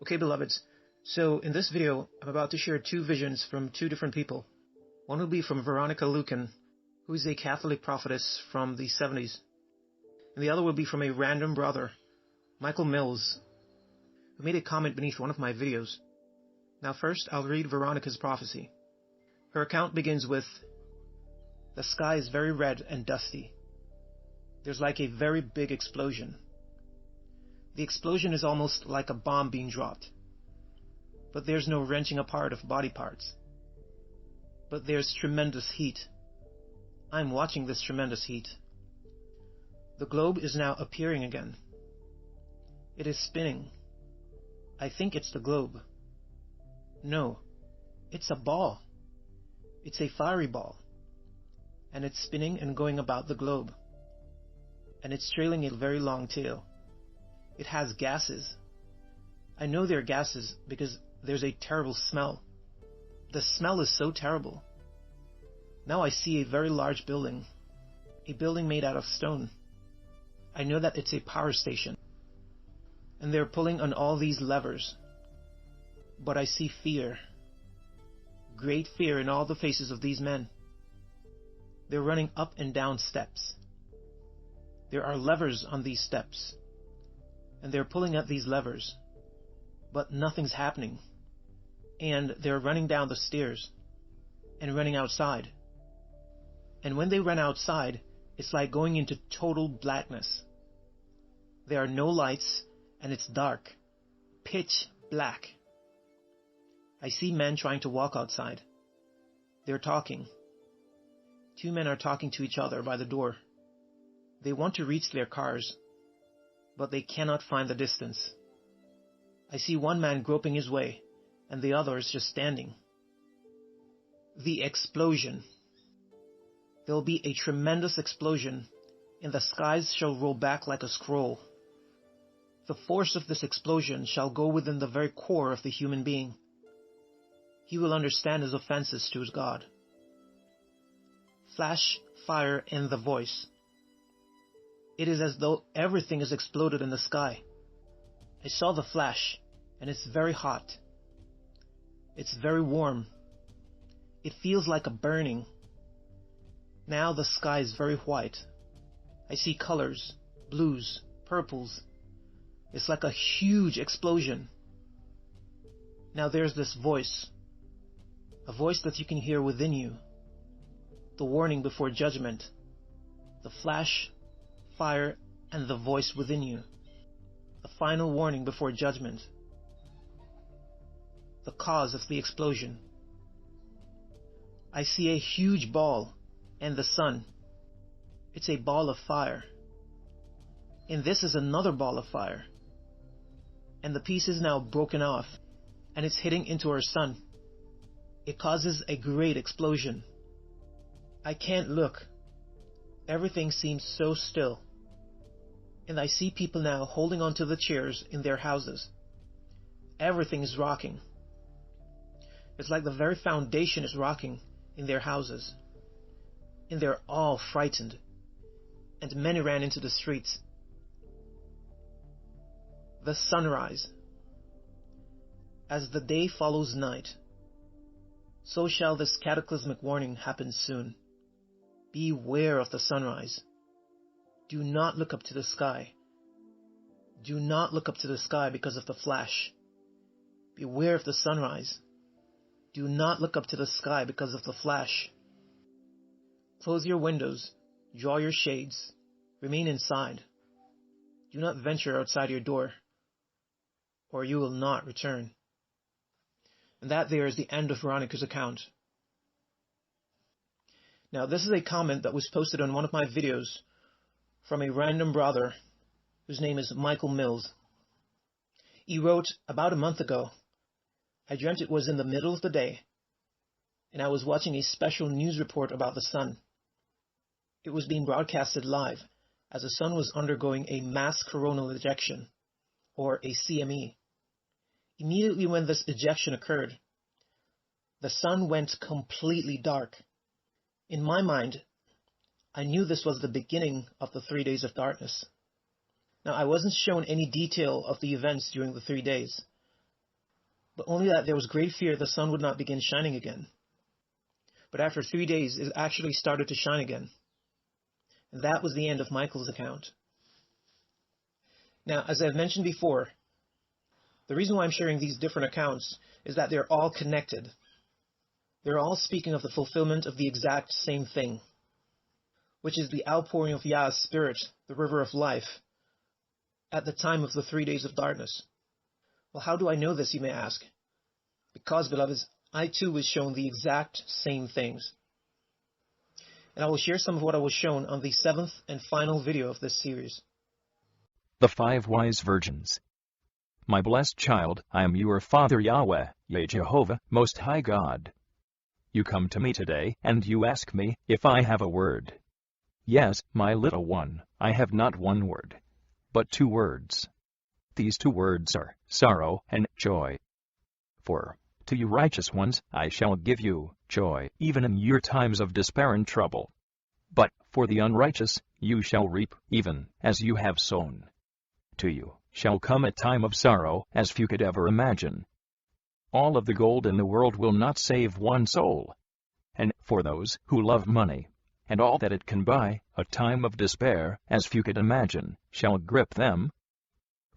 Okay, beloveds, so in this video, I'm about to share two visions from two different people. One will be from Veronica Lucan, who is a Catholic prophetess from the 70s, and the other will be from a random brother, Michael Mills, who made a comment beneath one of my videos. Now first, I'll read Veronica's prophecy. Her account begins with, "The sky is very red and dusty. There's like a very big explosion. The explosion is almost like a bomb being dropped. But there's no wrenching apart of body parts. But there's tremendous heat. I'm watching this tremendous heat. The globe is now appearing again. It is spinning. I think it's the globe. No, it's a ball. It's a fiery ball. And it's spinning and going about the globe. And it's trailing a very long tail. It has gases. I know they're gases because there's a terrible smell. The smell is so terrible. Now I see a very large building. A building made out of stone. I know that it's a power station. And they're pulling on all these levers. But I see fear. Great fear in all the faces of these men. They're running up and down steps. There are levers on these steps. And they're pulling at these levers. But nothing's happening. And they're running down the stairs. And running outside. And when they run outside, it's like going into total blackness. There are no lights, and it's dark. Pitch black. I see men trying to walk outside. They're talking. Two men are talking to each other by the door. They want to reach their cars, but they cannot find the distance. I see one man groping his way, and the other is just standing. The explosion. There will be a tremendous explosion, and the skies shall roll back like a scroll. The force of this explosion shall go within the very core of the human being. He will understand his offenses to his God. Flash, fire, and the voice. It is as though everything is exploded in the sky. I saw the flash, and it's very hot. It's very warm. It feels like a burning. Now the sky is very white. I see colors, blues, purples. It's like a huge explosion. Now there's this voice. A voice that you can hear within you. The warning before judgment. The flash, fire, and the voice within you. The final warning before judgment. The cause of the explosion. I see a huge ball and the sun. It's a ball of fire. And this is another ball of fire. And the piece is now broken off and it's hitting into our sun. It causes a great explosion. I can't look. Everything seems so still. And I see people now holding onto the chairs in their houses. Everything is rocking. It's like the very foundation is rocking in their houses. And they're all frightened. And many ran into the streets. The sunrise. As the day follows night, so shall this cataclysmic warning happen soon. Beware of the sunrise. Do not look up to the sky. Do not look up to the sky because of the flash. Beware of the sunrise. Do not look up to the sky because of the flash. Close your windows. Draw your shades. Remain inside. Do not venture outside your door, or you will not return. And that there is the end of Veronica's account. Now, this is a comment that was posted on one of my videos from a random brother whose name is Michael Mills. He wrote, "About a month ago, I dreamt it was in the middle of the day, and I was watching a special news report about the sun. It was being broadcasted live as the sun was undergoing a mass coronal ejection, or a CME. Immediately when this ejection occurred, the sun went completely dark. In my mind, I knew this was the beginning of the 3 days of darkness. Now, I wasn't shown any detail of the events during the 3 days, but only that there was great fear the sun would not begin shining again. But after 3 days, it actually started to shine again. And that was the end of Michael's account. Now, as I've mentioned before, the reason why I'm sharing these different accounts is that they're all connected. They're all speaking of the fulfillment of the exact same thing, which is the outpouring of Yah's Spirit, the river of life, at the time of the 3 days of darkness. Well, how do I know this, you may ask? Because, beloveds, I too was shown the exact same things. And I will share some of what I was shown on the 7th and final video of this series. The 5 Wise Virgins. My blessed child, I am your Father Yahweh, Yea Jehovah, Most High God. You come to me today, and you ask me if I have a word. Yes, my little one, I have not one word, but 2 words. These 2 words are sorrow and joy. For to you righteous ones I shall give you joy, even in your times of despair and trouble. But for the unrighteous you shall reap, even as you have sown. To you shall come a time of sorrow, as few could ever imagine. All of the gold in the world will not save one soul. And for those who love money, and all that it can buy, a time of despair, as few could imagine, shall grip them.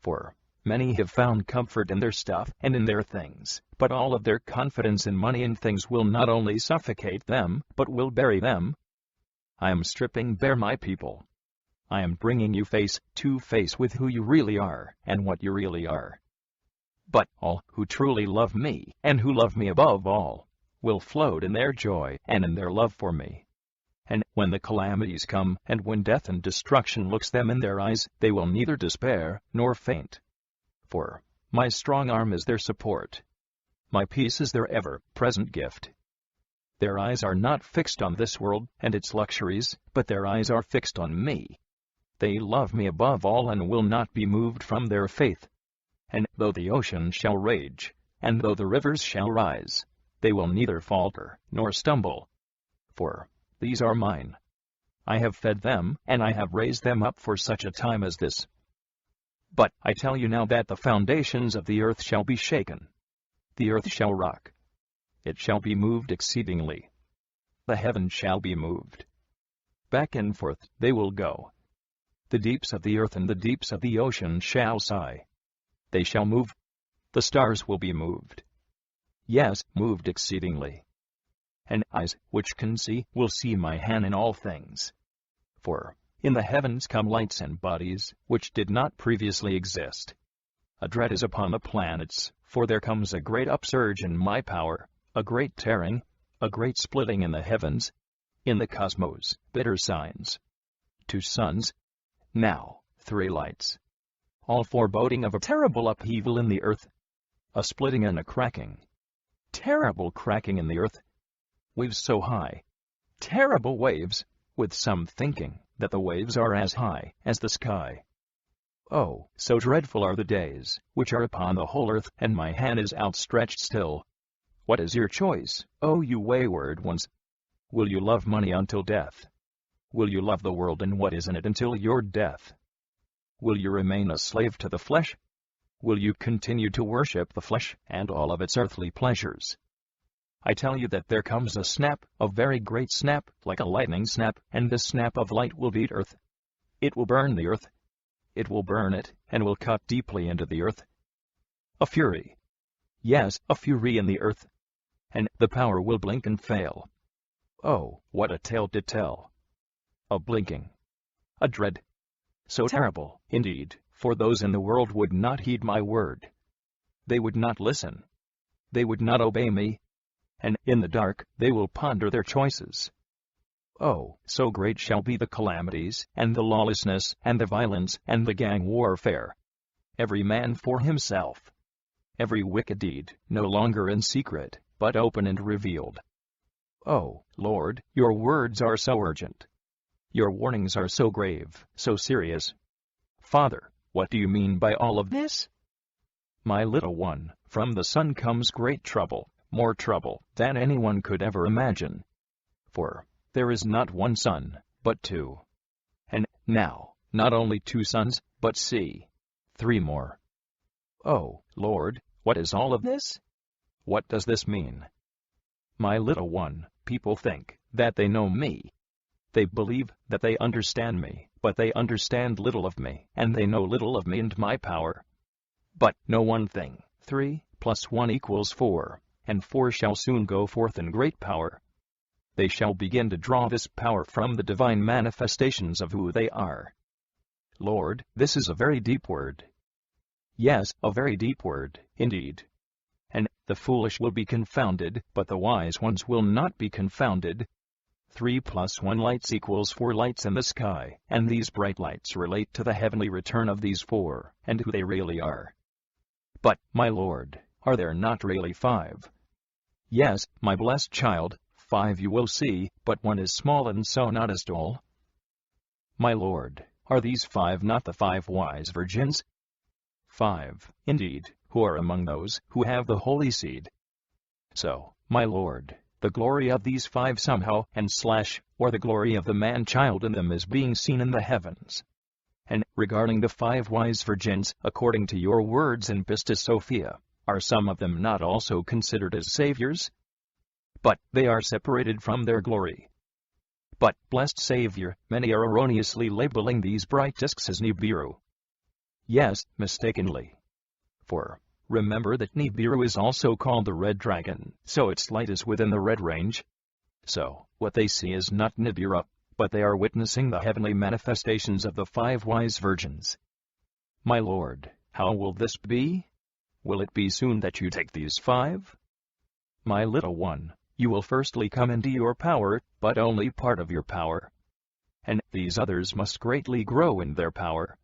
For many have found comfort in their stuff and in their things, but all of their confidence in money and things will not only suffocate them, but will bury them. I am stripping bare my people. I am bringing you face to face with who you really are, and what you really are. But all who truly love me, and who love me above all, will float in their joy and in their love for me. And when the calamities come, and when death and destruction looks them in their eyes, they will neither despair nor faint. For my strong arm is their support. My peace is their ever-present gift. Their eyes are not fixed on this world and its luxuries, but their eyes are fixed on me. They love me above all and will not be moved from their faith. And though the ocean shall rage, and though the rivers shall rise, they will neither falter nor stumble. For these are mine. I have fed them, and I have raised them up for such a time as this. But I tell you now that the foundations of the earth shall be shaken. The earth shall rock. It shall be moved exceedingly. The heavens shall be moved. Back and forth they will go. The deeps of the earth and the deeps of the ocean shall sigh. They shall move. The stars will be moved. Yes, moved exceedingly. And eyes which can see will see my hand in all things. For in the heavens come lights and bodies which did not previously exist. A dread is upon the planets, for there comes a great upsurge in my power, a great tearing, a great splitting in the heavens. In the cosmos, bitter signs. 2 suns. Now 3 lights. All foreboding of a terrible upheaval in the earth. A splitting and a cracking. Terrible cracking in the earth. Waves so high. Terrible waves, with some thinking that the waves are as high as the sky. Oh, so dreadful are the days which are upon the whole earth, and my hand is outstretched still. What is your choice, O you wayward ones? Will you love money until death? Will you love the world and what is in it until your death? Will you remain a slave to the flesh? Will you continue to worship the flesh and all of its earthly pleasures? I tell you that there comes a snap, a very great snap, like a lightning snap, and this snap of light will beat earth. It will burn the earth. It will burn it, and will cut deeply into the earth. A fury. Yes, a fury in the earth. And the power will blink and fail. Oh, what a tale to tell. A blinking. A dread. So terrible, indeed, for those in the world would not heed my word. They would not listen. They would not obey me. And in the dark they will ponder their choices. Oh, so great shall be the calamities, and the lawlessness, and the violence, and the gang warfare. Every man for himself. Every wicked deed, no longer in secret, but open and revealed. Oh, Lord, your words are so urgent. Your warnings are so grave, so serious. Father, what do you mean by all of this? My little one, from the sun comes great trouble, more trouble than anyone could ever imagine. For there is not one sun, but 2. And now not only 2 sons, but see, 3 more. Oh, Lord, what is all of this? What does this mean? My little one, people think that they know me. They believe that they understand me, but they understand little of me, and they know little of me and my power. But know one thing, 3 plus 1 equals 4, and 4 shall soon go forth in great power. They shall begin to draw this power from the divine manifestations of who they are. Lord, this is a very deep word. Yes, a very deep word, indeed. And the foolish will be confounded, but the wise ones will not be confounded. 3 plus 1 lights equals 4 lights in the sky, and these bright lights relate to the heavenly return of these 4, and who they really are. But, my Lord, are there not really 5? Yes, my blessed child, 5 you will see, but 1 is small and so not as tall. My Lord, are these 5 not the 5 wise virgins? 5, indeed, who are among those who have the holy seed. So, my Lord, the glory of these 5 somehow or the glory of the man-child in them is being seen in the heavens. And regarding the 5 wise virgins, according to your words in Pistis Sophia, are some of them not also considered as saviors? But they are separated from their glory. But, blessed Savior, many are erroneously labeling these bright discs as Nibiru. Yes, mistakenly. For, remember that Nibiru is also called the red dragon, so its light is within the red range. So, what they see is not Nibiru, but they are witnessing the heavenly manifestations of the 5 wise virgins. My Lord, how will this be? Will it be soon that you take these 5? My little one, you will firstly come into your power, but only part of your power. And these others must greatly grow in their power.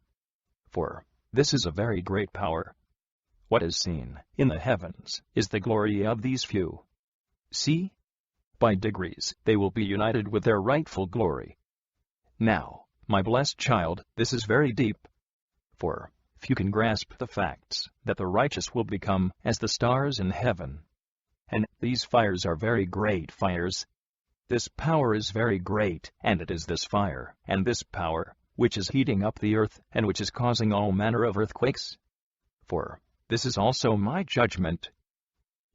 For this is a very great power. What is seen in the heavens is the glory of these few. See? By degrees they will be united with their rightful glory. Now, my blessed child, this is very deep. For if you can grasp the facts that the righteous will become as the stars in heaven, and these fires are very great fires. This power is very great, and it is this fire, and this power, which is heating up the earth, and which is causing all manner of earthquakes. For this is also my judgment.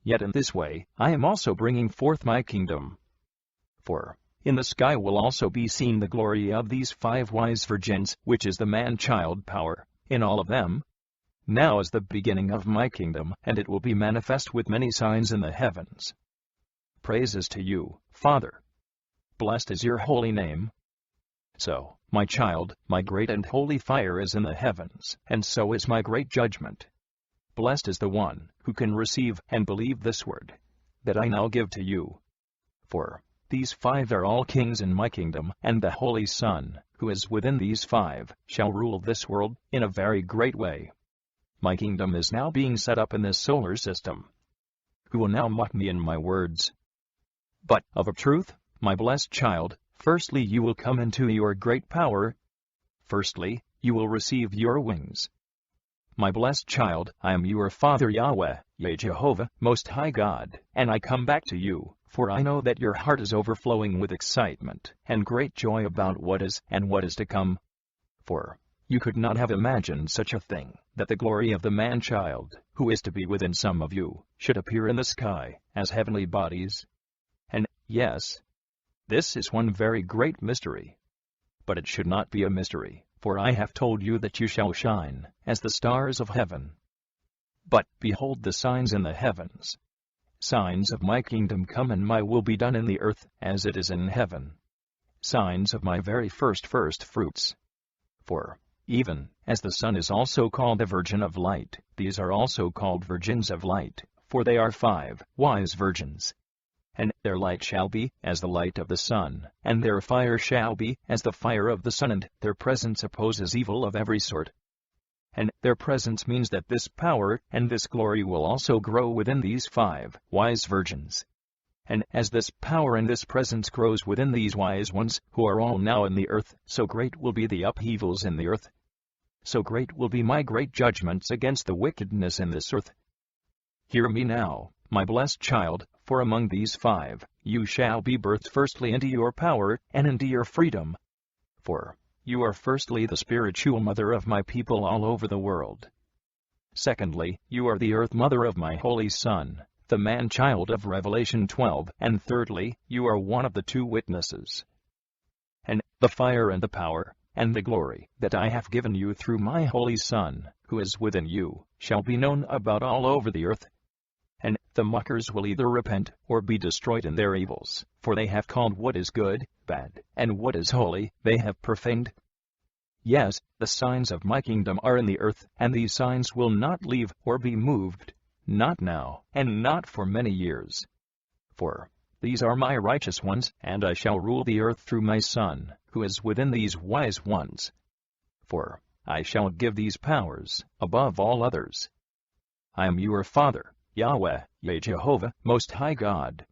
Yet in this way, I am also bringing forth my kingdom. For in the sky will also be seen the glory of these 5 wise virgins, which is the man-child power, in all of them. Now is the beginning of my kingdom, and it will be manifest with many signs in the heavens. Praises to you, Father. Blessed is your holy name. So, my child, my great and holy fire is in the heavens, and so is my great judgment. Blessed is the one who can receive and believe this word that I now give to you. For these 5 are all kings in my kingdom, and the Holy Son, who is within these 5, shall rule this world in a very great way. My kingdom is now being set up in this solar system. Who will now mock me in my words? But, of a truth, my blessed child, firstly you will come into your great power. Firstly, you will receive your wings. My blessed child, I am your Father Yahweh, Yea Jehovah, Most High God, and I come back to you, for I know that your heart is overflowing with excitement and great joy about what is and what is to come. For you could not have imagined such a thing, that the glory of the man-child, who is to be within some of you, should appear in the sky, as heavenly bodies. And, yes, this is one very great mystery. But it should not be a mystery, for I have told you that you shall shine, as the stars of heaven. But, behold the signs in the heavens. Signs of my kingdom come, and my will be done in the earth, as it is in heaven. Signs of my very first fruits. For even as the sun is also called the virgin of light, these are also called virgins of light, for they are 5 wise virgins. And their light shall be as the light of the sun, and their fire shall be as the fire of the sun, and their presence opposes evil of every sort. And their presence means that this power and this glory will also grow within these 5 wise virgins. And as this power and this presence grows within these wise ones, who are all now in the earth, so great will be the upheavals in the earth. So great will be my great judgments against the wickedness in this earth. Hear me now, my blessed child, for among these 5, you shall be birthed firstly into your power and into your freedom. For you are firstly the spiritual mother of my people all over the world. Secondly, you are the earth mother of my holy Son, the man-child of Revelation 12. And thirdly, you are one of the two witnesses. And the fire and the power, and the glory that I have given you through my holy Son, who is within you, shall be known about all over the earth. And the mockers will either repent or be destroyed in their evils, for they have called what is good, bad, and what is holy, they have profaned. Yes, the signs of my kingdom are in the earth, and these signs will not leave or be moved, not now, and not for many years. For these are my righteous ones, and I shall rule the earth through my Son, who is within these wise ones. For I shall give these powers above all others. I am your Father, Yahweh, Jehovah, Most High God.